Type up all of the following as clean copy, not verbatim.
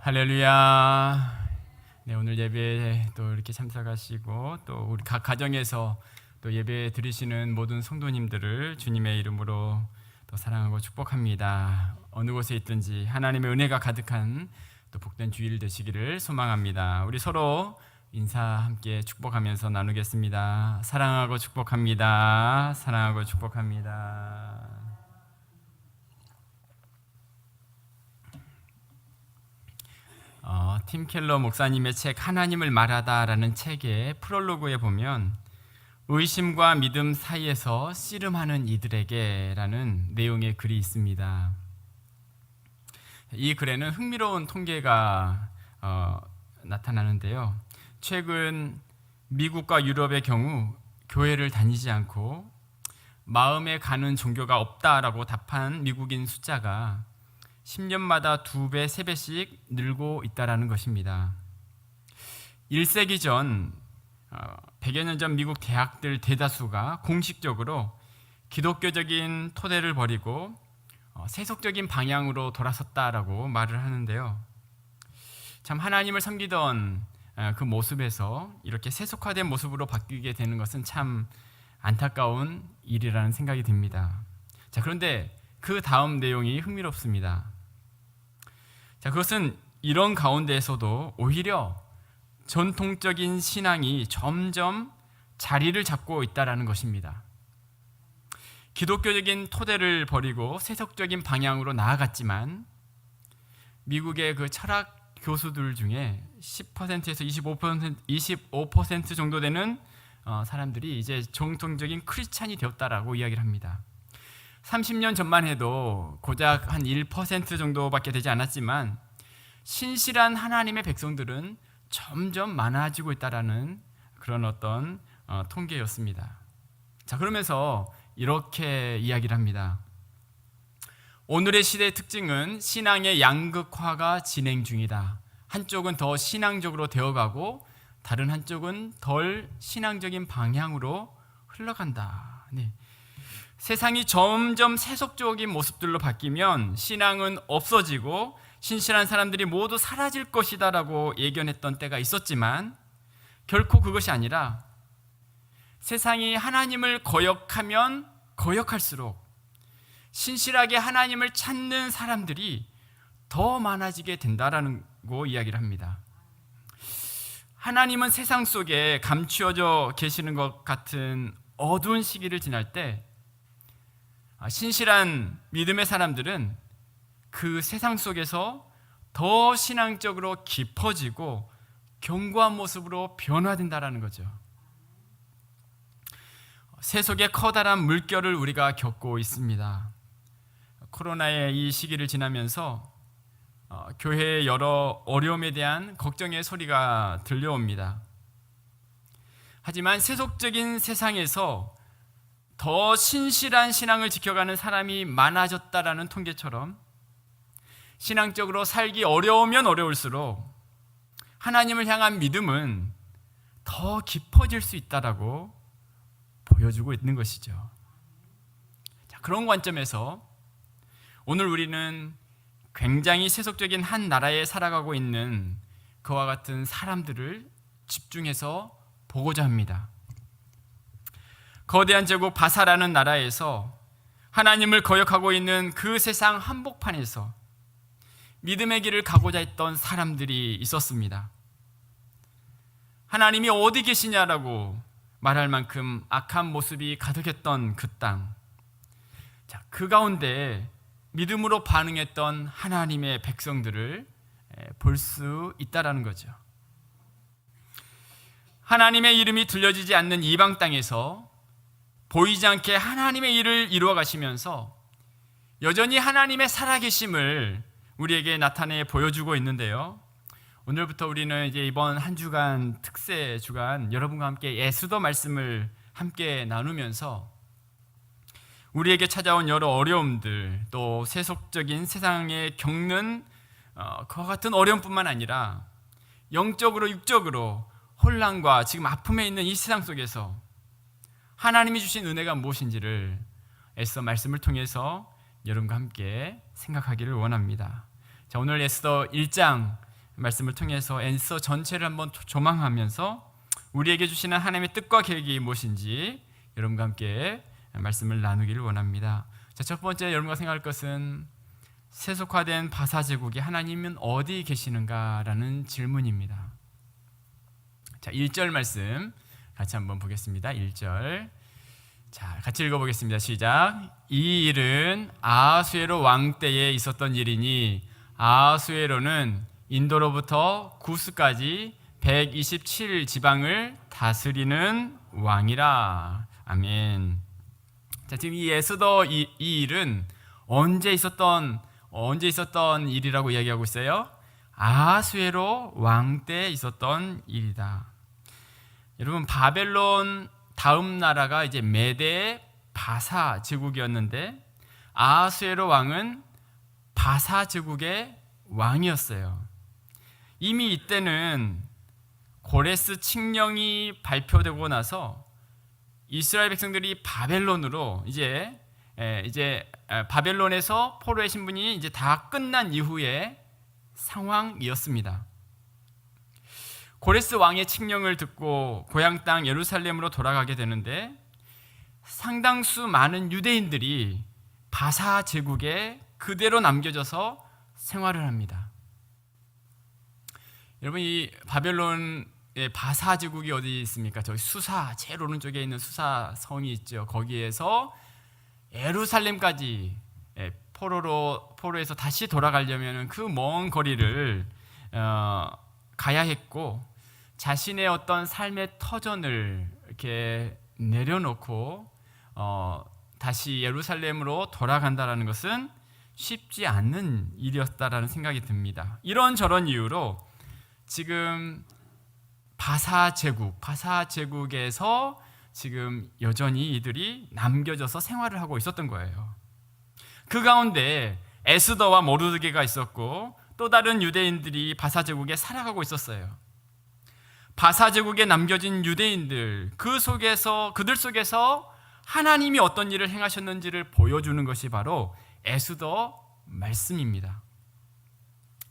할렐루야. 네, 오늘 예배에 또 이렇게 참석하시고 또 우리 각 가정에서 또 예배 드리시는 모든 성도님들을 주님의 이름으로 또 사랑하고 축복합니다. 어느 곳에 있든지 하나님의 은혜가 가득한 또 복된 주일 되시기를 소망합니다. 우리 서로 인사 함께 축복하면서 나누겠습니다. 사랑하고 축복합니다. 사랑하고 축복합니다. 팀 켈러 목사님의 책 하나님을 말하다라는 책의 프롤로그에 보면 의심과 믿음 사이에서 씨름하는 이들에게라는 내용의 글이 있습니다. 이 글에는 흥미로운 통계가 나타나는데요. 최근 미국과 유럽의 경우 교회를 다니지 않고 마음에 가는 종교가 없다라고 답한 미국인 숫자가 10년마다 2배, 3배씩 늘고 있다는 것입니다. 1세기 전 100여 년 전 미국 대학들 대다수가 공식적으로 기독교적인 토대를 버리고 세속적인 방향으로 돌아섰다라고 말을 하는데요. 참 하나님을 섬기던 그 모습에서 이렇게 세속화된 모습으로 바뀌게 되는 것은 참 안타까운 일이라는 생각이 듭니다. 자, 그런데 그 다음 내용이 흥미롭습니다. 자, 그것은 이런 가운데에서도 오히려 전통적인 신앙이 점점 자리를 잡고 있다는 것입니다. 기독교적인 토대를 버리고 세속적인 방향으로 나아갔지만 미국의 그 철학 교수들 중에 10%에서 25% 정도 되는 사람들이 이제 정통적인 크리스찬이 되었다라고 이야기를 합니다. 30년 전만 해도 고작 한 1% 정도밖에 되지 않았지만 신실한 하나님의 백성들은 점점 많아지고 있다라는 그런 어떤 통계였습니다. 자, 그러면서 이렇게 이야기를 합니다. 오늘의 시대의 특징은 신앙의 양극화가 진행 중이다. 한쪽은 더 신앙적으로 되어가고 다른 한쪽은 덜 신앙적인 방향으로 흘러간다. 네. 세상이 점점 세속적인 모습들로 바뀌면 신앙은 없어지고 신실한 사람들이 모두 사라질 것이다 라고 예견했던 때가 있었지만 결코 그것이 아니라 세상이 하나님을 거역하면 거역할수록 신실하게 하나님을 찾는 사람들이 더 많아지게 된다라고 이야기를 합니다. 하나님은 세상 속에 감추어져 계시는 것 같은 어두운 시기를 지날 때 신실한 믿음의 사람들은 그 세상 속에서 더 신앙적으로 깊어지고 견고한 모습으로 변화된다는 거죠. 세속의 커다란 물결을 우리가 겪고 있습니다. 코로나의 이 시기를 지나면서 교회의 여러 어려움에 대한 걱정의 소리가 들려옵니다. 하지만 세속적인 세상에서 더 신실한 신앙을 지켜가는 사람이 많아졌다라는 통계처럼 신앙적으로 살기 어려우면 어려울수록 하나님을 향한 믿음은 더 깊어질 수 있다라고 보여주고 있는 것이죠. 자, 그런 관점에서 오늘 우리는 굉장히 세속적인 한 나라에 살아가고 있는 그와 같은 사람들을 집중해서 보고자 합니다. 거대한 제국 바사라는 나라에서 하나님을 거역하고 있는 그 세상 한복판에서 믿음의 길을 가고자 했던 사람들이 있었습니다. 하나님이 어디 계시냐라고 말할 만큼 악한 모습이 가득했던 그 땅. 자, 그 가운데 믿음으로 반응했던 하나님의 백성들을 볼 수 있다라는 거죠. 하나님의 이름이 들려지지 않는 이방 땅에서 보이지 않게 하나님의 일을 이루어 가시면서 여전히 하나님의 살아계심을 우리에게 나타내 보여주고 있는데요. 오늘부터 우리는 이제 이번 한 주간 특세 주간 여러분과 함께 예수더 말씀을 함께 나누면서 우리에게 찾아온 여러 어려움들, 또 세속적인 세상에 겪는 그와 같은 어려움뿐만 아니라 영적으로 육적으로 혼란과 지금 아픔에 있는 이 세상 속에서 하나님이 주신 은혜가 무엇인지를 에스더 말씀을 통해서 여러분과 함께 생각하기를 원합니다. 자, 오늘 에스더 1장 말씀을 통해서 에스더 전체를 한번 조망하면서 우리에게 주시는 하나님의 뜻과 계획이 무엇인지 여러분과 함께 말씀을 나누기를 원합니다. 자, 첫 번째 여러분과 생각할 것은 세속화된 바사 제국에 하나님은 어디 계시는가라는 질문입니다. 자, 1절 말씀 같이 한번 보겠습니다. 1절. 자, 같이 읽어보겠습니다. 시작. 이 일은 아하수에로 왕 때에 있었던 일이니 아하수에로는 인도로부터 구스까지 127 다스리는 왕이라. 아멘. 자, 지금 이 에스더 이 일은 언제 있었던 일이라고 이야기하고 있어요? 아하수에로 왕 때 있었던 일이다. 여러분, 바벨론 다음 나라가 이제 메대 바사 제국이었는데 아하수에로 왕은 바사 제국의 왕이었어요. 이미 이때는 고레스 칙령이 발표되고 나서 이스라엘 백성들이 바벨론으로 이제 바벨론에서 포로의 신분이 이제 다 끝난 이후의 상황이었습니다. 고레스 왕의 칙령을 듣고 고향 땅 예루살렘으로 돌아가게 되는데 상당수 많은 유대인들이 바사 제국에 그대로 남겨져서 생활을 합니다. 여러분, 이 바벨론의 바사 제국이 어디 있습니까? 저기 수사, 제일 오른쪽에 있는 수사 성이 있죠. 거기에서 예루살렘까지 포로에서 다시 돌아가려면 그 먼 거리를 가야 했고, 자신의 어떤 삶의 터전을 이렇게 내려놓고 다시 예루살렘으로 돌아간다라는 것은 쉽지 않는 일이었다라는 생각이 듭니다. 이런저런 이유로 지금 바사 제국에서 지금 여전히 이들이 남겨져서 생활을 하고 있었던 거예요. 그 가운데 에스더와 모르드게가 있었고 또 다른 유대인들이 바사 제국에 살아가고 있었어요. 바사 제국에 남겨진 유대인들, 그들 속에서 하나님이 어떤 일을 행하셨는지를 보여주는 것이 바로 에스더 말씀입니다.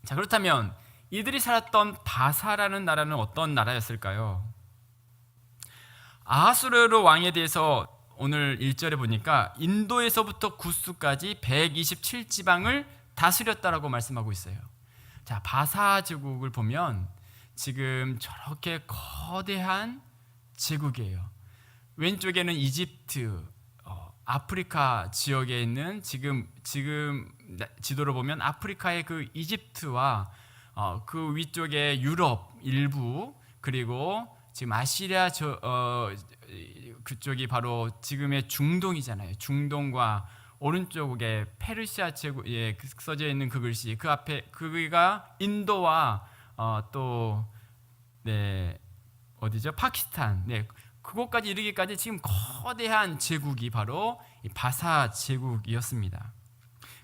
자, 그렇다면 이들이 살았던 바사라는 나라는 어떤 나라였을까요? 아하수에로 왕에 대해서 오늘 1절에 보니까 인도에서부터 구스까지 127지방을 다스렸다라고 말씀하고 있어요. 자, 바사 제국을 보면 지금 저렇게 거대한 제국이에요. 왼쪽에는 이집트, 아프리카 지역에 있는 지금 지도로 보면 아프리카의 그 이집트와 그 위쪽에 유럽 일부, 그리고 지금 아시리아 그쪽이 바로 지금의 중동이잖아요. 중동과 오른쪽에 페르시아 제국에 써져 있는 그 글씨, 그 앞에 그가 인도와 또 어디죠? 파키스탄. 그곳까지 이르기까지 지금 거대한 제국이 바로 바사 제국이었습니다.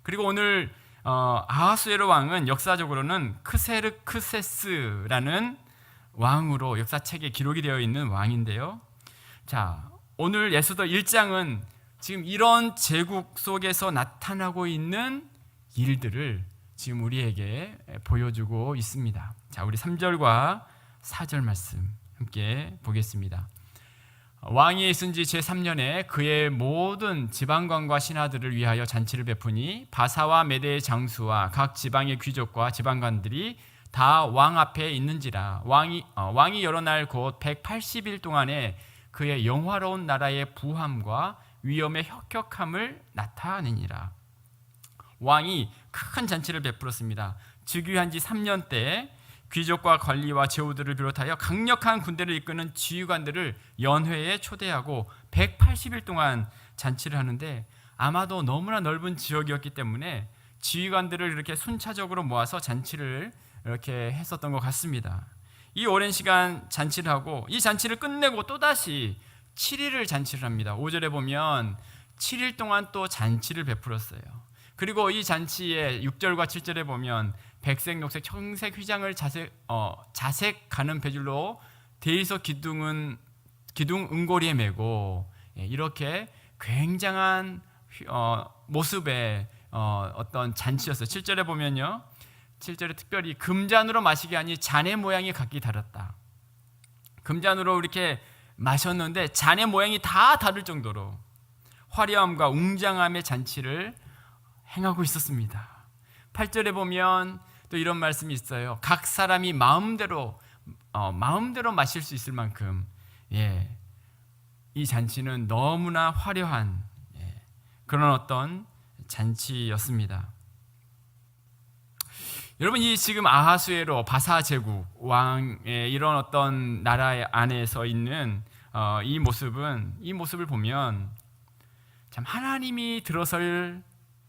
그리고 오늘 아하수에로 왕은 역사적으로는 크세르크세스라는 왕으로 역사책에 기록이 되어 있는 왕인데요. 자, 오늘 에스더 1장은 지금 이런 제국 속에서 나타나고 있는 일들을 지금 우리에게 보여주고 있습니다. 자, 우리 3절과 4절 말씀 함께 보겠습니다. 왕이 있은 지 제3년에 그의 모든 지방관과 신하들을 위하여 잔치를 베푸니 바사와 메대의 장수와 각 지방의 귀족과 지방관들이 다 왕 앞에 있는지라. 왕이 여러 날 곧 180일 동안에 그의 영화로운 나라의 부함과 위엄의 혁혁함을 나타내니라. 왕이 큰 잔치를 베풀었습니다. 즉위한 지 3년 때 귀족과 관리와 제후들을 비롯하여 강력한 군대를 이끄는 지휘관들을 연회에 초대하고 180일 동안 잔치를 하는데, 아마도 너무나 넓은 지역이었기 때문에 지휘관들을 이렇게 순차적으로 모아서 잔치를 이렇게 했었던 것 같습니다. 이 오랜 시간 잔치를 하고 이 잔치를 끝내고 또다시 7일을 잔치를 합니다. 5절에 보면 7일 동안 또 잔치를 베풀었어요. 그리고 이 잔치의 6절과 7절에 보면 백색, 녹색, 청색 휘장을 자색 가는 배줄로 대리석 기둥 은고리에 메고 이렇게 굉장한 모습의 어떤 잔치였어요. 7절에 보면요, 7절에 특별히 금잔으로 마시게 하니 잔의 모양이 각기 다랐다. 금잔으로 이렇게 마셨는데 잔의 모양이 다 다를 정도로 화려함과 웅장함의 잔치를 행하고 있었습니다. 8절에 보면 또 이런 말씀이 있어요. 각 사람이 마음대로 마실 수 있을 만큼 이 잔치는 너무나 화려한 그런 어떤 잔치였습니다. 여러분, 이 지금 아하수에로 바사 제국 왕의 이런 어떤 나라 안에서 있는 이 모습을 보면 참 하나님이 들어설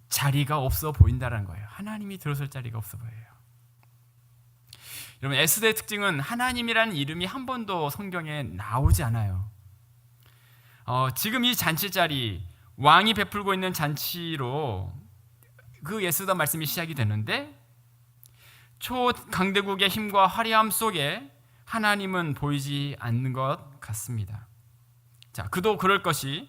자리가 없어 보인다는 거예요. 하나님이 들어설 자리가 없어 보여요. 여러분, 에스더의 특징은 하나님이라는 이름이 한 번도 성경에 나오지 않아요. 지금 이 잔치 자리, 왕이 베풀고 있는 잔치로 그 에스더 말씀이 시작이 되는데 초강대국의 힘과 화려함 속에 하나님은 보이지 않는 것 같습니다. 자, 그도 그럴 것이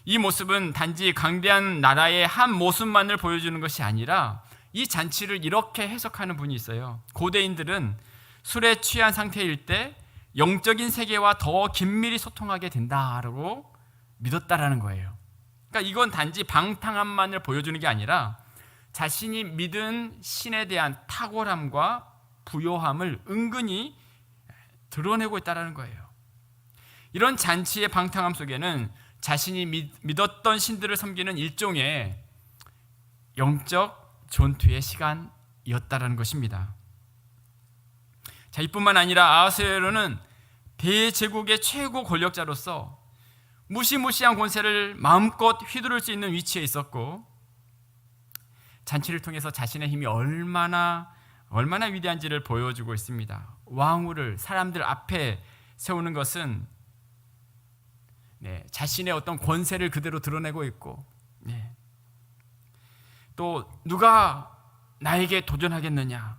이 모습은 단지 강대한 나라의 한 모습만을 보여주는 것이 아니라 이 잔치를 이렇게 해석하는 분이 있어요. 고대인들은 술에 취한 상태일 때 영적인 세계와 더 긴밀히 소통하게 된다라고 믿었다라는 거예요. 그러니까 이건 단지 방탕함만을 보여주는 게 아니라 자신이 믿은 신에 대한 탁월함과 부요함을 은근히 드러내고 있다는 거예요. 이런 잔치의 방탕함 속에는 자신이 믿었던 신들을 섬기는 일종의 영적 전투의 시간이었다는 것입니다. 자, 이뿐만 아니라 아하수에로는 대제국의 최고 권력자로서 무시무시한 권세를 마음껏 휘두를 수 있는 위치에 있었고, 잔치를 통해서 자신의 힘이 얼마나 위대한지를 보여주고 있습니다. 왕후를 사람들 앞에 세우는 것은 자신의 어떤 권세를 그대로 드러내고 있고, 또 누가 나에게 도전하겠느냐,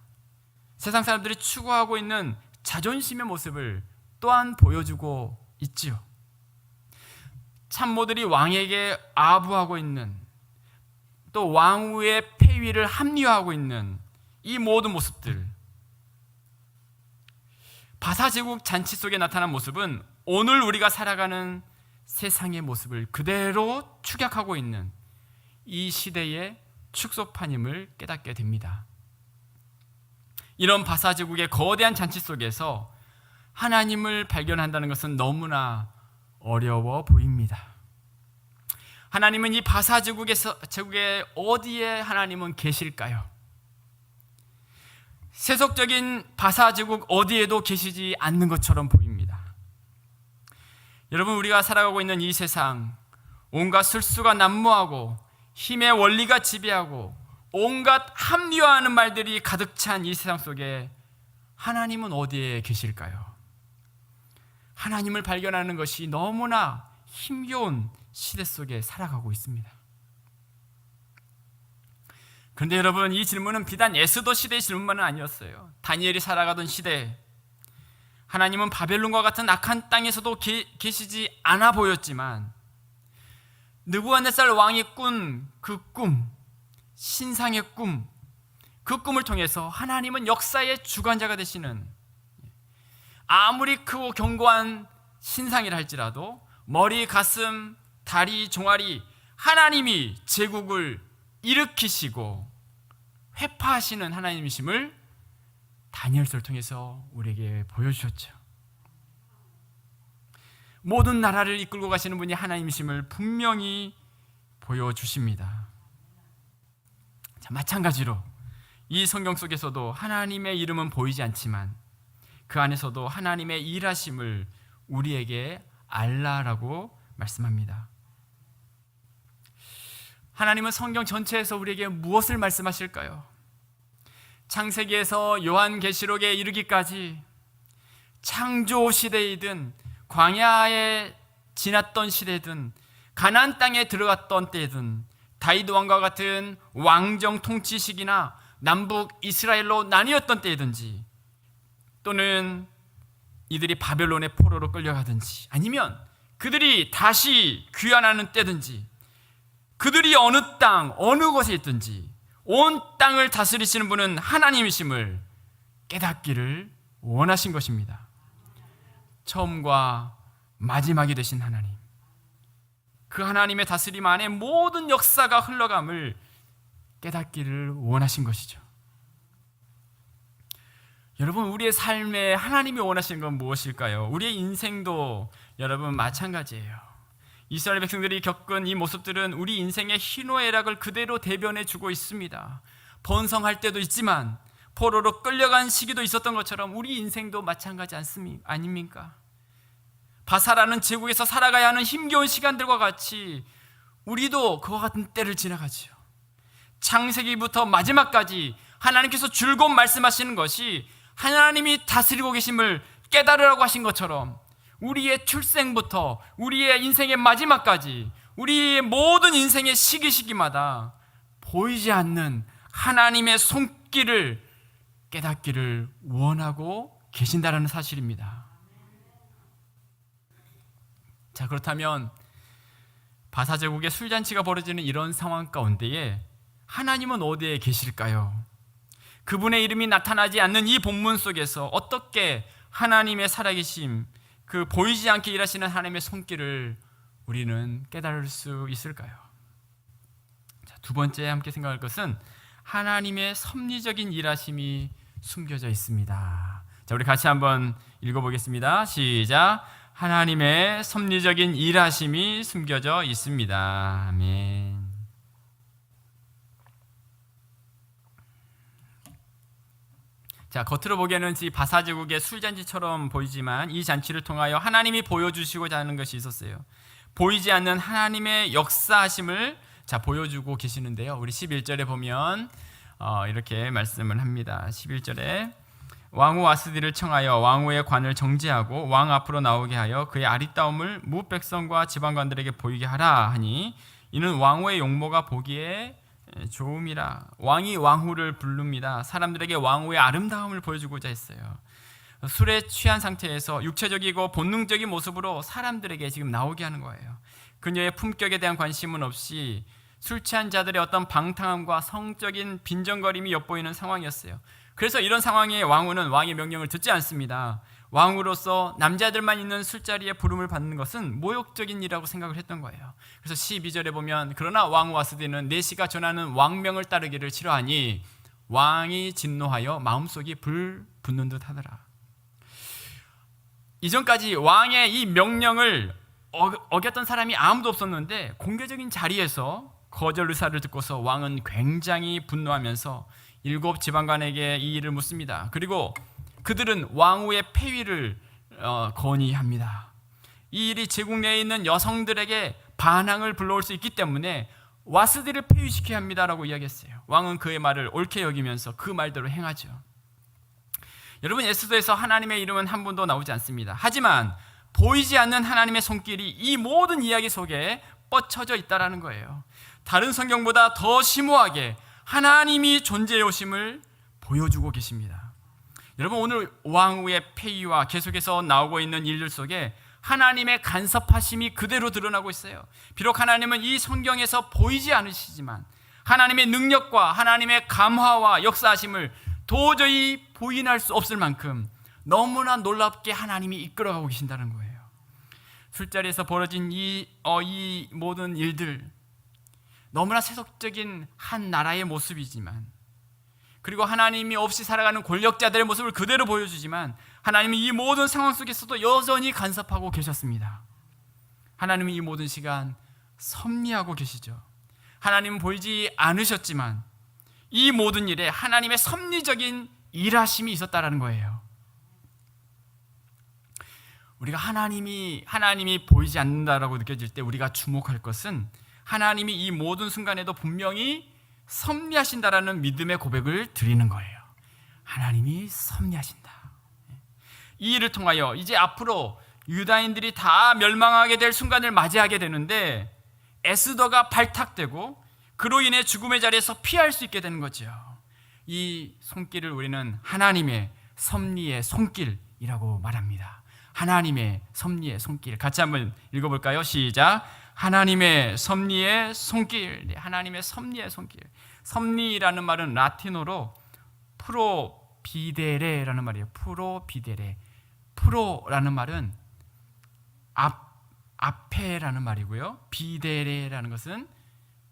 세상 사람들이 추구하고 있는 자존심의 모습을 또한 보여주고 있지요. 참모들이 왕에게 아부하고 있는, 또 왕후의 폐위를 합리화하고 있는 이 모든 모습들, 바사제국 잔치 속에 나타난 모습은 오늘 우리가 살아가는 세상의 모습을 그대로 축약하고 있는 이 시대의 축소판임을 깨닫게 됩니다. 이런 바사제국의 거대한 잔치 속에서 하나님을 발견한다는 것은 너무나 어려워 보입니다. 하나님은 이 바사제국의 어디에 하나님은 계실까요? 세속적인 바사제국 어디에도 계시지 않는 것처럼 보입니다. 여러분, 우리가 살아가고 있는 이 세상, 온갖 술수가 난무하고 힘의 원리가 지배하고 온갖 합리화하는 말들이 가득 찬 이 세상 속에 하나님은 어디에 계실까요? 하나님을 발견하는 것이 너무나 힘겨운 시대 속에 살아가고 있습니다. 그런데 여러분, 이 질문은 비단 에스더 시대의 질문만은 아니었어요. 다니엘이 살아가던 시대, 하나님은 바벨론과 같은 악한 땅에서도 계시지 않아 보였지만 느부갓네살 왕이 꾼 그 꿈, 신상의 꿈, 그 꿈을 통해서 하나님은 역사의 주관자가 되시는, 아무리 크고 견고한 신상이라 할지라도 머리, 가슴, 다리, 종아리, 하나님이 제국을 일으키시고 회파하시는 하나님이심을 다니엘서를 통해서 우리에게 보여주셨죠. 모든 나라를 이끌고 가시는 분이 하나님이심을 분명히 보여주십니다. 자, 마찬가지로 이 성경 속에서도 하나님의 이름은 보이지 않지만 그 안에서도 하나님의 일하심을 우리에게 알라라고 말씀합니다. 하나님은 성경 전체에서 우리에게 무엇을 말씀하실까요? 창세기에서 요한계시록에 이르기까지 창조 시대이든 광야에 지났던 시대든 가나안 땅에 들어갔던 때든 다윗 왕과 같은 왕정 통치 시기나 남북 이스라엘로 나뉘었던 때든지, 또는 이들이 바벨론의 포로로 끌려가든지, 아니면 그들이 다시 귀환하는 때든지, 그들이 어느 땅 어느 곳에 있든지 온 땅을 다스리시는 분은 하나님이심을 깨닫기를 원하신 것입니다. 처음과 마지막이 되신 하나님, 그 하나님의 다스림 안에 모든 역사가 흘러감을 깨닫기를 원하신 것이죠. 여러분, 우리의 삶에 하나님이 원하시는 건 무엇일까요? 우리의 인생도 여러분 마찬가지예요. 이스라엘 백성들이 겪은 이 모습들은 우리 인생의 희노애락을 그대로 대변해 주고 있습니다. 번성할 때도 있지만 포로로 끌려간 시기도 있었던 것처럼 우리 인생도 마찬가지 아닙니까? 바사라는 제국에서 살아가야 하는 힘겨운 시간들과 같이 우리도 그와 같은 때를 지나가지요. 창세기부터 마지막까지 하나님께서 줄곧 말씀하시는 것이 하나님이 다스리고 계심을 깨달으라고 하신 것처럼 우리의 출생부터 우리의 인생의 마지막까지 우리의 모든 인생의 시기마다 보이지 않는 하나님의 손길을 깨닫기를 원하고 계신다는 사실입니다. 자, 그렇다면 바사제국의 술잔치가 벌어지는 이런 상황 가운데에 하나님은 어디에 계실까요? 그분의 이름이 나타나지 않는 이 본문 속에서 어떻게 하나님의 살아계심, 그 보이지 않게 일하시는 하나님의 손길을 우리는 깨달을 수 있을까요? 자, 두 번째 함께 생각할 것은 하나님의 섭리적인 일하심이 숨겨져 있습니다. 자, 우리 같이 한번 읽어보겠습니다. 시작. 하나님의 섭리적인 일하심이 숨겨져 있습니다. 아멘. 자, 겉으로 보기에는 이 바사제국의 술잔치처럼 보이지만 이 잔치를 통하여 하나님이 보여주시고자 하는 것이 있었어요. 보이지 않는 하나님의 역사하심을 보여주고 계시는데요. 우리 11절에 보면 이렇게 말씀을 합니다. 11절에 왕후 와스디를 청하여 왕후의 관을 정지하고 왕 앞으로 나오게 하여 그의 아리따움을 무 백성과 지방관들에게 보이게 하라 하니 이는 왕후의 용모가 보기에 좋음이라. 왕이 왕후를 부릅니다. 사람들에게 왕후의 아름다움을 보여주고자 했어요. 술에 취한 상태에서 육체적이고 본능적인 모습으로 사람들에게 지금 나오게 하는 거예요. 그녀의 품격에 대한 관심은 없이 술 취한 자들의 어떤 방탕함과 성적인 빈정거림이 엿보이는 상황이었어요. 그래서 이런 상황에 왕후는 왕의 명령을 듣지 않습니다. 왕으로서 남자들만 있는 술자리에 부름을 받는 것은 모욕적인 일이라고 생각을 했던 거예요. 그래서 12절에 보면 그러나 왕후 와스디는 내시가 전하는 왕명을 따르기를 싫어하니 왕이 진노하여 마음속이 불 붙는 듯 하더라. 이전까지 왕의 이 명령을 어겼던 사람이 아무도 없었는데 공개적인 자리에서 거절 의사를 듣고서 왕은 굉장히 분노하면서 7 지방관에게 이 일을 묻습니다. 그리고 그들은 왕후의 폐위를 건의합니다. 이 일이 제국 내에 있는 여성들에게 반항을 불러올 수 있기 때문에 와스디를 폐위시켜야 합니다라고 이야기했어요. 왕은 그의 말을 옳게 여기면서 그 말대로 행하죠. 여러분, 에스더에서 하나님의 이름은 한 번도 나오지 않습니다. 하지만 보이지 않는 하나님의 손길이 이 모든 이야기 속에 뻗쳐져 있다는 거예요. 다른 성경보다 더 심오하게 하나님이 존재해 오심을 보여주고 계십니다. 여러분, 오늘 왕후의 폐위와 계속해서 나오고 있는 일들 속에 하나님의 간섭하심이 그대로 드러나고 있어요. 비록 하나님은 이 성경에서 보이지 않으시지만 하나님의 능력과 하나님의 감화와 역사하심을 도저히 부인할 수 없을 만큼 너무나 놀랍게 하나님이 이끌어가고 계신다는 거예요. 술자리에서 벌어진 이 모든 일들, 너무나 세속적인 한 나라의 모습이지만, 그리고 하나님이 없이 살아가는 권력자들의 모습을 그대로 보여주지만 하나님은 이 모든 상황 속에서도 여전히 간섭하고 계셨습니다. 하나님은 이 모든 시간 섭리하고 계시죠. 하나님은 보이지 않으셨지만 이 모든 일에 하나님의 섭리적인 일하심이 있었다라는 거예요. 우리가 하나님이 보이지 않는다라고 느껴질 때 우리가 주목할 것은 하나님이 이 모든 순간에도 분명히 섭리하신다라는 믿음의 고백을 드리는 거예요. 하나님이 섭리하신다. 이 일을 통하여 이제 앞으로 유다인들이 다 멸망하게 될 순간을 맞이하게 되는데 에스더가 발탁되고 그로 인해 죽음의 자리에서 피할 수 있게 되는 거죠. 이 손길을 우리는 하나님의 섭리의 손길이라고 말합니다. 하나님의 섭리의 손길. 같이 한번 읽어볼까요? 시작. 하나님의 섭리의 손길. 하나님의 섭리의 손길. 섭리라는 말은 라틴어로 프로비데레라는 말이에요. 프로비데레. 프로라는 말은 앞에라는 말이고요. 비데레라는 것은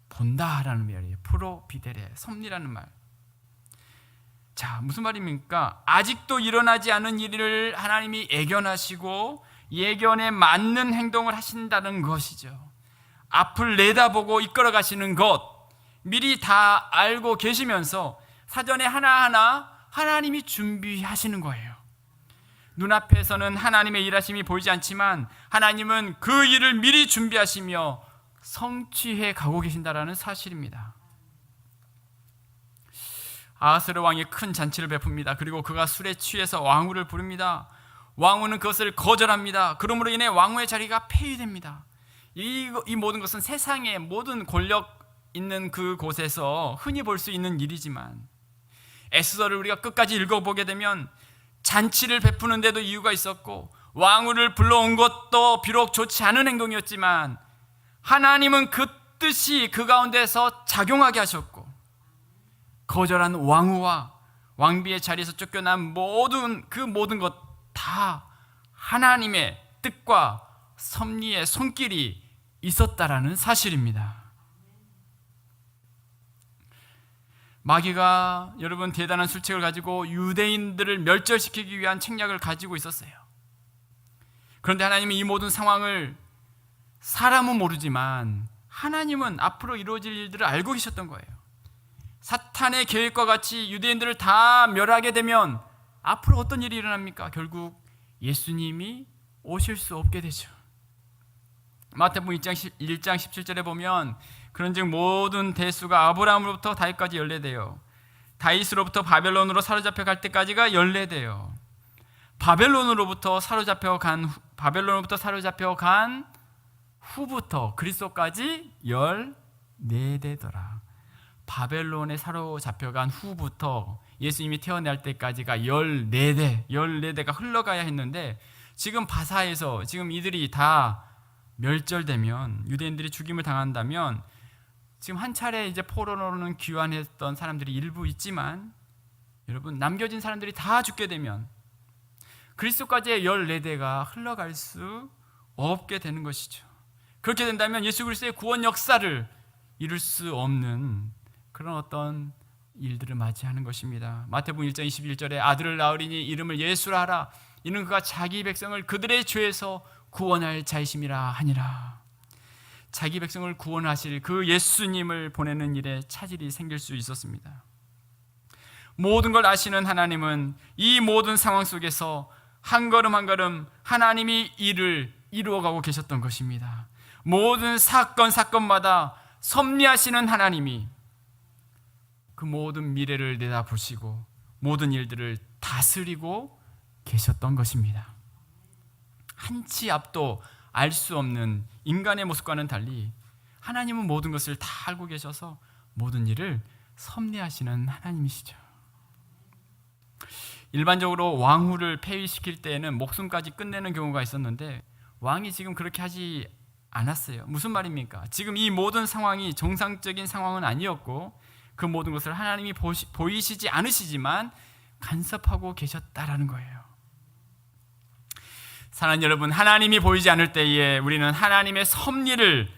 본다라는 말이에요. 프로비데레. 섭리라는 말. 자, 무슨 말입니까? 아직도 일어나지 않은 일을 하나님이 예견하시고 예견에 맞는 행동을 하신다는 것이죠. 앞을 내다보고 이끌어 가시는 것, 미리 다 알고 계시면서 사전에 하나하나 하나님이 준비하시는 거예요. 눈앞에서는 하나님의 일하심이 보이지 않지만 하나님은 그 일을 미리 준비하시며 성취해 가고 계신다라는 사실입니다. 아하스르 왕이 큰 잔치를 베풉니다. 그리고 그가 술에 취해서 왕후를 부릅니다. 왕후는 그것을 거절합니다. 그러므로 인해 왕후의 자리가 폐위됩니다. 이 모든 것은 세상의 모든 권력 있는 그곳에서 흔히 볼 수 있는 일이지만 에스더를 우리가 끝까지 읽어보게 되면 잔치를 베푸는데도 이유가 있었고 왕후를 불러온 것도 비록 좋지 않은 행동이었지만 하나님은 그 뜻이 그 가운데서 작용하게 하셨고 거절한 왕후와 왕비의 자리에서 쫓겨난 모든 것 다 하나님의 뜻과 섭리의 손길이 있었다라는 사실입니다. 마귀가 여러분 대단한 술책을 가지고 유대인들을 멸절시키기 위한 책략을 가지고 있었어요. 그런데 하나님이 이 모든 상황을 사람은 모르지만 하나님은 앞으로 이루어질 일들을 알고 계셨던 거예요. 사탄의 계획과 같이 유대인들을 다 멸하게 되면 앞으로 어떤 일이 일어납니까? 결국 예수님이 오실 수 없게 되죠. 마태복음 1장 17절에 보면 그런즉 모든 대수가 아브라함으로부터 다윗까지 연례되어 다윗으로부터 바벨론으로 사로잡혀 갈 때까지가 연례되어 바벨론으로부터 사로잡혀 간 후부터 그리스도까지 14대더라. 바벨론에 사로잡혀간 후부터 예수님이 태어날 때까지가 14대가 흘러가야 했는데 지금 바사에서 지금 이들이 다 멸절되면 유대인들이 죽임을 당한다면 지금 한 차례 이제 포로로는 귀환했던 사람들이 일부 있지만 여러분 남겨진 사람들이 다 죽게 되면 그리스도까지의 14대가 흘러갈 수 없게 되는 것이죠. 그렇게 된다면 예수 그리스도의 구원 역사를 이룰 수 없는 그런 어떤 일들을 맞이하는 것입니다. 마태복음 1장 21절에 아들을 낳으리니 이름을 예수라 하라. 이는 그가 자기 백성을 그들의 죄에서 구원할 자이심이라 하니라. 자기 백성을 구원하실 그 예수님을 보내는 일에 차질이 생길 수 있었습니다. 모든 걸 아시는 하나님은 이 모든 상황 속에서 한 걸음 한 걸음 하나님이 일을 이루어가고 계셨던 것입니다. 모든 사건마다 섭리하시는 하나님이 그 모든 미래를 내다보시고 모든 일들을 다스리고 계셨던 것입니다. 한치 앞도 알 수 없는 인간의 모습과는 달리 하나님은 모든 것을 다 알고 계셔서 모든 일을 섭리하시는 하나님이시죠. 일반적으로 왕후를 폐위시킬 때에는 목숨까지 끝내는 경우가 있었는데 왕이 지금 그렇게 하지 않았어요. 무슨 말입니까? 지금 이 모든 상황이 정상적인 상황은 아니었고 그 모든 것을 하나님이 보이시지 않으시지만 간섭하고 계셨다라는 거예요. 사랑하는 여러분, 하나님이 보이지 않을 때에 우리는 하나님의 섭리를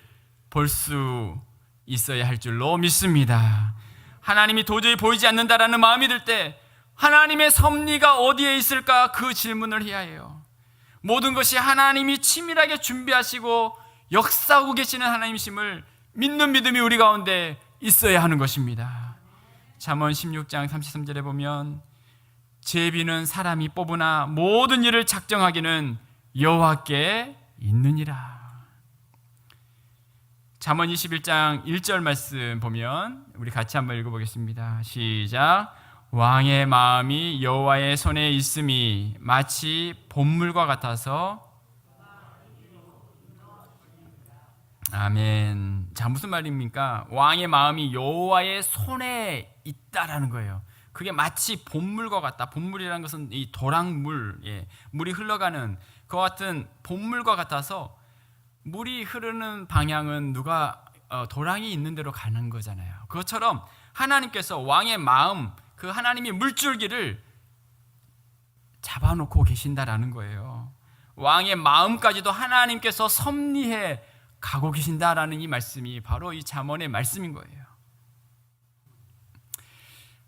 볼 수 있어야 할 줄로 믿습니다. 하나님이 도저히 보이지 않는다라는 마음이 들 때 하나님의 섭리가 어디에 있을까 그 질문을 해야 해요. 모든 것이 하나님이 치밀하게 준비하시고 역사하고 계시는 하나님이심을 믿는 믿음이 우리 가운데 있어야 하는 것입니다. 잠언 16장 33절에 보면 제비는 사람이 뽑으나 모든 일을 작정하기는 여호와께 있느니라. 잠언 21장 1절 말씀 보면 우리 같이 한번 읽어보겠습니다. 시작. 왕의 마음이 여호와의 손에 있음이 마치 봇물과 같아서. 아멘. 자, 무슨 말입니까? 왕의 마음이 여호와의 손에 있다라는 거예요. 그게 마치 봇물과 같다. 봇물이라는 것은 이 도랑물, 물이 흘러가는 그와 같은 봇물과 같아서 물이 흐르는 방향은 도랑이 있는 대로 가는 거잖아요. 그것처럼 하나님께서 왕의 마음, 그 하나님이 물줄기를 잡아놓고 계신다라는 거예요. 왕의 마음까지도 하나님께서 섭리해 가고 계신다라는 이 말씀이 바로 이 잠언의 말씀인 거예요.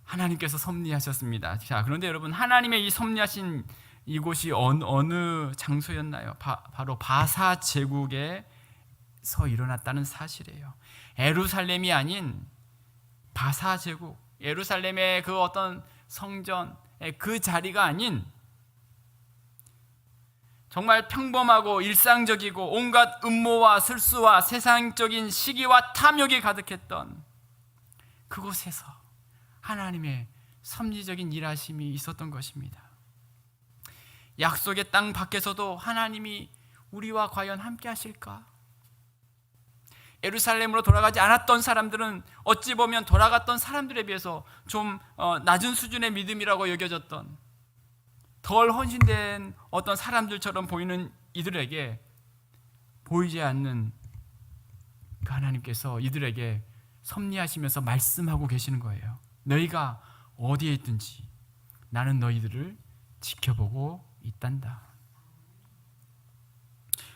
하나님께서 섭리하셨습니다. 자, 그런데 여러분, 하나님의 이 섭리하신 이곳이 어느 장소였나요? 바로 바사 제국에서 일어났다는 사실이에요. 예루살렘이 아닌 바사 제국, 예루살렘의 그 어떤 성전의 그 자리가 아닌 정말 평범하고 일상적이고 온갖 음모와 술수와 세상적인 시기와 탐욕이 가득했던 그곳에서 하나님의 섭리적인 일하심이 있었던 것입니다. 약속의 땅 밖에서도 하나님이 우리와 과연 함께 하실까? 예루살렘으로 돌아가지 않았던 사람들은 어찌 보면 돌아갔던 사람들에 비해서 좀 낮은 수준의 믿음이라고 여겨졌던, 덜 헌신된 어떤 사람들처럼 보이는 이들에게 보이지 않는 그 하나님께서 이들에게 섭리하시면서 말씀하고 계시는 거예요. 너희가 어디에 있든지 나는 너희들을 지켜보고 있단다.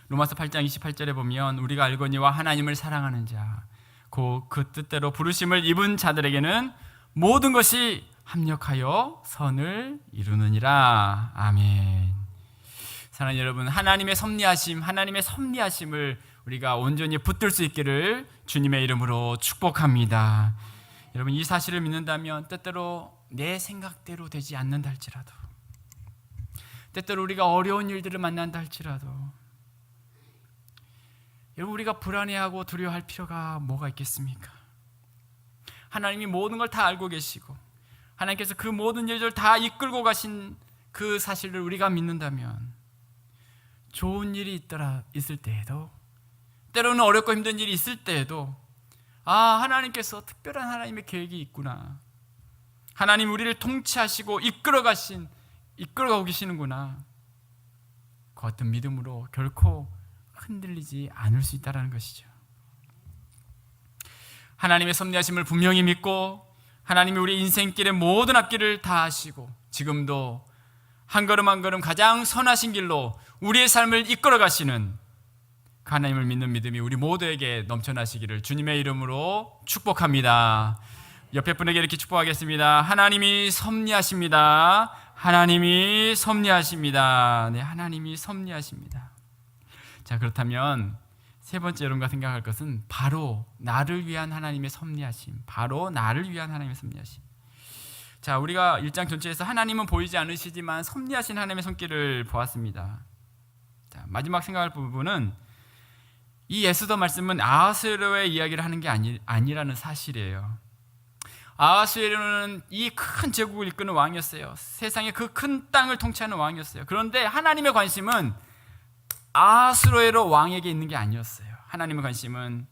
로마서 8장 28절에 보면 우리가 알거니와 하나님을 사랑하는 자 곧 그 뜻대로 부르심을 입은 자들에게는 모든 것이 합력하여 선을 이루느니라. 아멘. 사랑하는 여러분, 하나님의 섭리하심을 우리가 온전히 붙들 수 있기를 주님의 이름으로 축복합니다. 여러분, 이 사실을 믿는다면 때때로 내 생각대로 되지 않는다 할지라도, 때때로 우리가 어려운 일들을 만난다 할지라도, 여러분, 우리가 불안해하고 두려워할 필요가 뭐가 있겠습니까? 하나님이 모든 걸 다 알고 계시고 하나님께서 그 모든 일들을 다 이끌고 가신 그 사실을 우리가 믿는다면 좋은 일이 있을 때에도, 때로는 어렵고 힘든 일이 있을 때에도 하나님께서 특별한 하나님의 계획이 있구나, 하나님 우리를 통치하시고 이끌어가고 계시는구나, 그 어떤 믿음으로 결코 흔들리지 않을 수 있다는 것이죠. 하나님의 섭리하심을 분명히 믿고 하나님이 우리 인생길의 모든 앞길을 다 하시고 지금도 한 걸음 한 걸음 가장 선하신 길로 우리의 삶을 이끌어 가시는 그 하나님을 믿는 믿음이 우리 모두에게 넘쳐나시기를 주님의 이름으로 축복합니다. 옆에 분에게 이렇게 축복하겠습니다. 하나님이 섭리하십니다. 하나님이 섭리하십니다. 네, 하나님이 섭리하십니다. 자, 그렇다면 세 번째 여러분과 생각할 것은 바로 나를 위한 하나님의 섭리하심. 바로 나를 위한 하나님의 섭리하심. 자, 우리가 1장 전체에서 하나님은 보이지 않으시지만 섭리하신 하나님의 손길을 보았습니다. 자, 마지막 생각할 부분은 이 에스더 말씀은 아하수에로의 이야기를 하는 게 아니라는 사실이에요. 아하수에로는 이 큰 제국을 이끄는 왕이었어요. 세상의 그 큰 땅을 통치하는 왕이었어요. 그런데 하나님의 관심은 아하수에로 왕에게 있는 게 아니었어요. 하나님의 관심은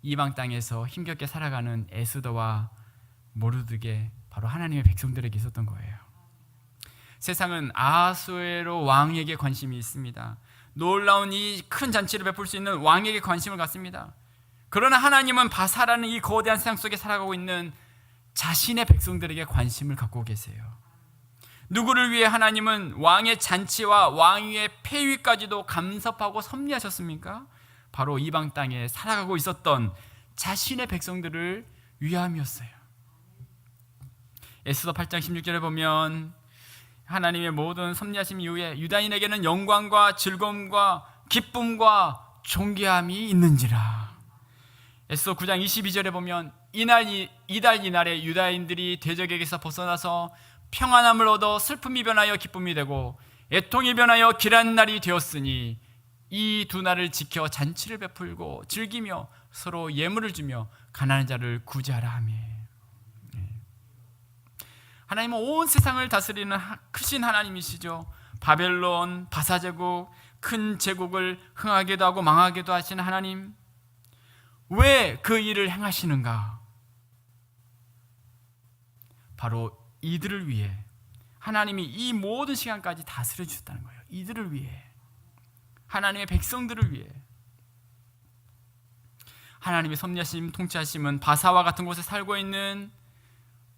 이방 땅에서 힘겹게 살아가는 에스더와 모르드게, 바로 하나님의 백성들에게 있었던 거예요. 세상은 아하수에로 왕에게 관심이 있습니다. 놀라운 이 큰 잔치를 베풀 수 있는 왕에게 관심을 갖습니다. 그러나 하나님은 바사라는 이 거대한 세상 속에 살아가고 있는 자신의 백성들에게 관심을 갖고 계세요. 누구를 위해 하나님은 왕의 잔치와 왕위의 폐위까지도 감섭하고 섭리하셨습니까? 바로 이방 땅에 살아가고 있었던 자신의 백성들을 위함이었어요. 에스더 8장 16절에 보면 하나님의 모든 섭리하심 이후에 유다인에게는 영광과 즐거움과 기쁨과 존귀함이 있는지라. 에스더 9장 22절에 보면 이달에 유다인들이 대적에게서 벗어나서 평안함을 얻어 슬픔이 변하여 기쁨이 되고 애통이 변하여 길한 날이 되었으니 이 두 날을 지켜 잔치를 베풀고 즐기며 서로 예물을 주며 가난한 자를 구제하라 하며. 하나님은 온 세상을 다스리는 크신 하나님이시죠. 바벨론, 바사제국, 큰 제국을 흥하게도 하고 망하게도 하시는 하나님, 왜 그 일을 행하시는가? 바로 이들을 위해 하나님이 이 모든 시간까지 다스려 주셨다는 거예요. 이들을 위해, 하나님의 백성들을 위해. 하나님의 섭리하심, 통치하심은 바사와 같은 곳에 살고 있는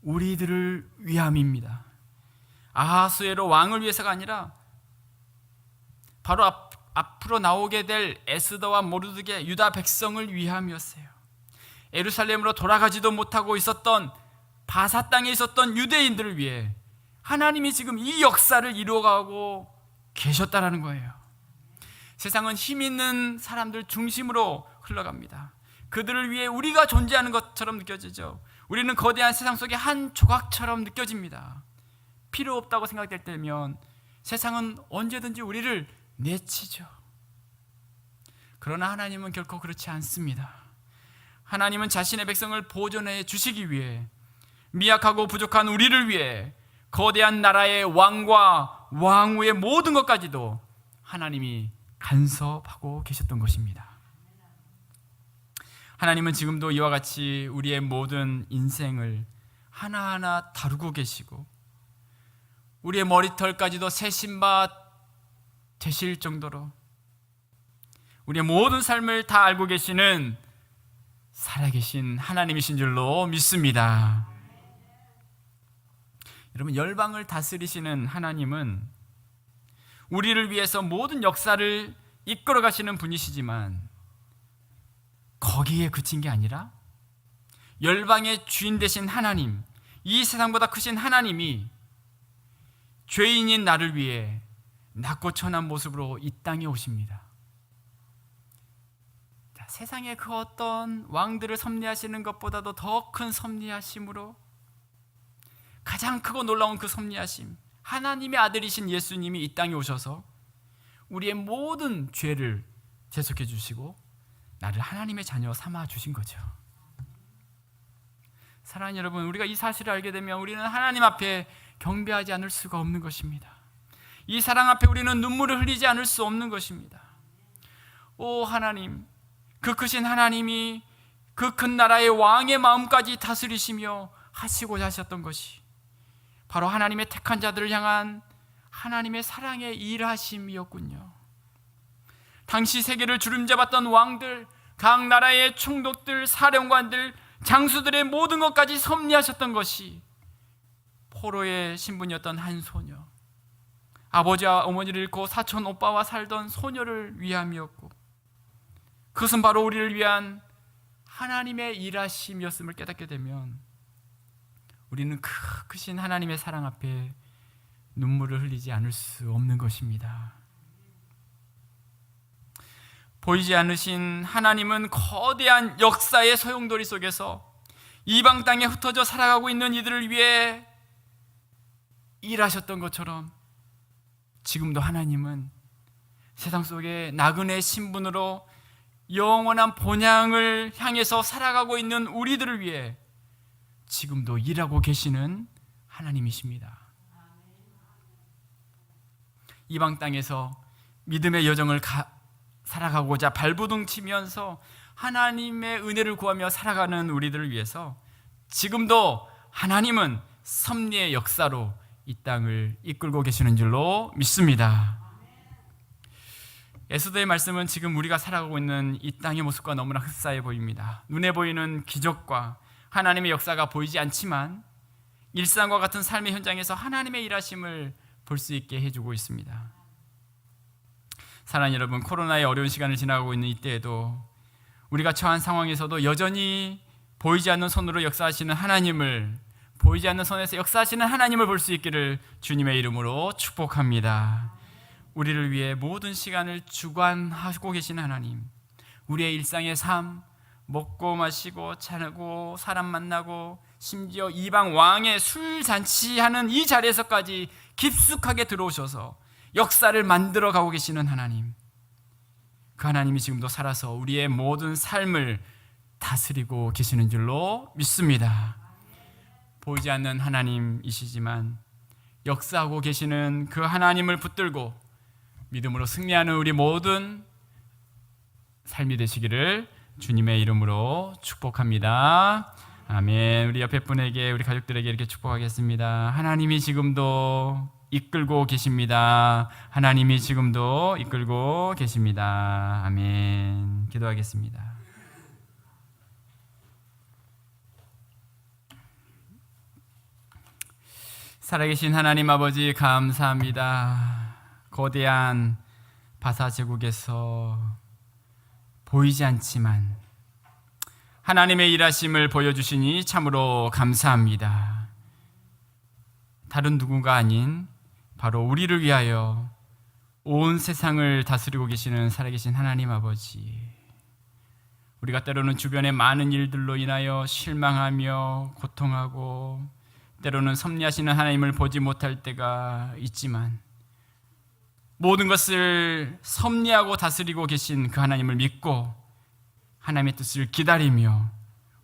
우리들을 위함입니다. 아하수에로 왕을 위해서가 아니라 바로 앞으로 나오게 될 에스더와 모르드게 유다 백성을 위함이었어요. 예루살렘으로 돌아가지도 못하고 있었던 바사 땅에 있었던 유대인들을 위해 하나님이 지금 이 역사를 이루어가고 계셨다라는 거예요. 세상은 힘 있는 사람들 중심으로 흘러갑니다. 그들을 위해 우리가 존재하는 것처럼 느껴지죠. 우리는 거대한 세상 속의 한 조각처럼 느껴집니다. 필요 없다고 생각될 때면 세상은 언제든지 우리를 내치죠. 그러나 하나님은 결코 그렇지 않습니다. 하나님은 자신의 백성을 보존해 주시기 위해 미약하고 부족한 우리를 위해 거대한 나라의 왕과 왕후의 모든 것까지도 하나님이 간섭하고 계셨던 것입니다. 하나님은 지금도 이와 같이 우리의 모든 인생을 하나하나 다루고 계시고 우리의 머리털까지도 세신바 되실 정도로 우리의 모든 삶을 다 알고 계시는 살아계신 하나님이신 줄로 믿습니다. 여러분, 열방을 다스리시는 하나님은 우리를 위해서 모든 역사를 이끌어 가시는 분이시지만 거기에 그친 게 아니라 열방의 주인 되신 하나님, 이 세상보다 크신 하나님이 죄인인 나를 위해 낮고 천한 모습으로 이 땅에 오십니다. 세상의 그 어떤 왕들을 섭리하시는 것보다도 더 큰 섭리하심으로 가장 크고 놀라운 그 섭리하심, 하나님의 아들이신 예수님이 이 땅에 오셔서 우리의 모든 죄를 대속해 주시고 나를 하나님의 자녀 삼아 주신 거죠. 사랑하는 여러분, 우리가 이 사실을 알게 되면 우리는 하나님 앞에 경배하지 않을 수가 없는 것입니다. 이 사랑 앞에 우리는 눈물을 흘리지 않을 수 없는 것입니다. 오 하나님, 그 크신 하나님이 그 큰 나라의 왕의 마음까지 다스리시며 하시고자 하셨던 것이 바로 하나님의 택한 자들을 향한 하나님의 사랑의 일하심이었군요. 당시 세계를 주름잡았던 왕들, 각 나라의 총독들, 사령관들, 장수들의 모든 것까지 섭리하셨던 것이 포로의 신분이었던 한 소녀, 아버지와 어머니를 잃고 사촌 오빠와 살던 소녀를 위함이었고, 그것은 바로 우리를 위한 하나님의 일하심이었음을 깨닫게 되면 우리는 크신 하나님의 사랑 앞에 눈물을 흘리지 않을 수 없는 것입니다. 보이지 않으신 하나님은 거대한 역사의 소용돌이 속에서 이방 땅에 흩어져 살아가고 있는 이들을 위해 일하셨던 것처럼 지금도 하나님은 세상 속에 나그네 신분으로 영원한 본향을 향해서 살아가고 있는 우리들을 위해 지금도 일하고 계시는 하나님이십니다. 이방 땅에서 믿음의 여정을 살아가고자 발부둥 치면서 하나님의 은혜를 구하며 살아가는 우리들을 위해서 지금도 하나님은 섭리의 역사로 이 땅을 이끌고 계시는 줄로 믿습니다. 에스더의 말씀은 지금 우리가 살아가고 있는 이 땅의 모습과 너무나 흡사해 보입니다. 눈에 보이는 기적과 하나님의 역사가 보이지 않지만 일상과 같은 삶의 현장에서 하나님의 일하심을 볼 수 있게 해주고 있습니다. 사랑하는 여러분, 코로나의 어려운 시간을 지나가고 있는 이때에도 우리가 처한 상황에서도 여전히 보이지 않는 손으로 역사하시는 하나님을, 보이지 않는 손에서 역사하시는 하나님을 볼 수 있기를 주님의 이름으로 축복합니다. 우리를 위해 모든 시간을 주관하고 계신 하나님, 우리의 일상의 삶, 먹고 마시고 자고 사람 만나고 심지어 이방 왕의 술잔치하는 이 자리에서까지 깊숙하게 들어오셔서 역사를 만들어 가고 계시는 하나님, 그 하나님이 지금도 살아서 우리의 모든 삶을 다스리고 계시는 줄로 믿습니다. 보이지 않는 하나님이시지만 역사하고 계시는 그 하나님을 붙들고 믿음으로 승리하는 우리 모든 삶이 되시기를 주님의 이름으로 축복합니다. 아멘. 우리 옆에 분에게, 우리 가족들에게 이렇게 축복하겠습니다. 하나님이 지금도 이끌고 계십니다. 하나님이 지금도 이끌고 계십니다. 아멘. 기도하겠습니다. 살아계신 하나님 아버지 감사합니다. 거대한 바사 제국에서 보이지 않지만 하나님의 일하심을 보여주시니 참으로 감사합니다. 다른 누군가 아닌 바로 우리를 위하여 온 세상을 다스리고 계시는 살아계신 하나님 아버지, 우리가 때로는 주변의 많은 일들로 인하여 실망하며 고통하고 때로는 섭리하시는 하나님을 보지 못할 때가 있지만 모든 것을 섭리하고 다스리고 계신 그 하나님을 믿고 하나님의 뜻을 기다리며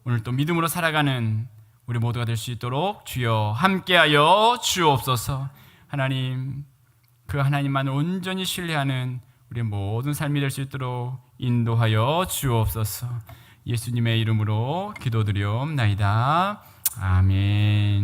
오늘 또 믿음으로 살아가는 우리 모두가 될 수 있도록 주여 함께하여 주옵소서. 하나님, 그 하나님만 온전히 신뢰하는 우리의 모든 삶이 될 수 있도록 인도하여 주옵소서. 예수님의 이름으로 기도드리옵나이다. 아멘.